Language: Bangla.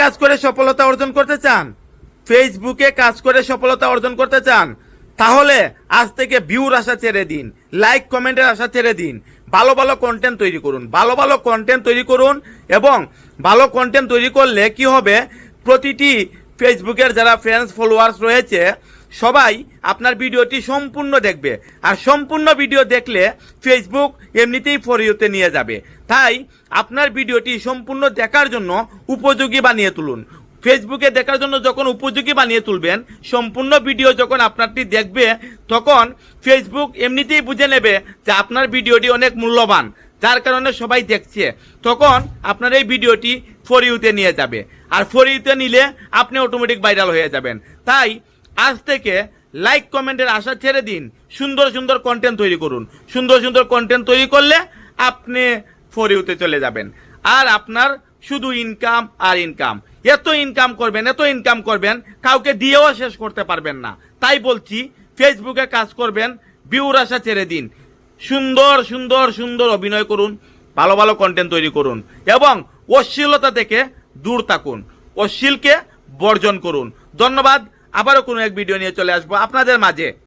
কাজ করে সফলতা অর্জন করতে চান, ফেসবুকে কাজ করে সফলতা অর্জন করতে চান, তাহলে আজ থেকে ভিউর আশা ছেড়ে দিন, লাইক কমেন্টের আশা ছেড়ে দিন। ভালো ভালো কন্টেন্ট তৈরি করুন, ভালো ভালো কন্টেন্ট তৈরি করুন। এবং ভালো কন্টেন্ট তৈরি করলে কি হবে, প্রতিটি ফেসবুকের যারা ফ্রেন্ডস ফলোয়ার্স রয়েছে সবাই আপনার ভিডিওটি সম্পূর্ণ দেখবে। আর সম্পূর্ণ ভিডিও দেখলে ফেসবুক এমনিতেই ফর ইউতে নিয়ে যাবে। তাই আপনার ভিডিওটি সম্পূর্ণ দেখার জন্য উপযোগী বানিয়ে তুলুন। ফেসবুকে দেখার জন্য যখন উপযোগী বানিয়ে তুলবেন, সম্পূর্ণ ভিডিও যখন আপনারটি দেখবে, তখন ফেসবুক এমনিতেই বুঝে নেবে যে আপনার ভিডিওটি অনেক মূল্যবান, যার কারণে সবাই দেখছে। তখন আপনার এই ভিডিওটি ফর ইউতে নিয়ে যাবে। আর ফর ইউতে নিলে আপনি অটোমেটিক ভাইরাল হয়ে যাবেন। তাই আজ থেকে লাইক কমেন্টের আশা ছেড়ে দিন, সুন্দর সুন্দর কন্টেন্ট তৈরি করুন। সুন্দর সুন্দর কন্টেন্ট তৈরি করলে আপনি ফর ইউতে চলে যাবেন। আর আপনার শুধু ইনকাম আর ইনকাম, এত ইনকাম করবেন কাউকে দিয়েও শেষ করতে পারবেন না। তাই বলছি, ফেসবুকে কাজ করবেন, ভিউর আশা ছেড়ে দিন, সুন্দর সুন্দর সুন্দর অভিনয় করুন, ভালো ভালো কন্টেন্ট তৈরি করুন এবং অশ্লীলতা থেকে দূর থাকুন, অশ্লীলকে বর্জন করুন। ধন্যবাদ। আবারও কোনো এক ভিডিও নিয়ে চলে আসবো আপনাদের মাঝে।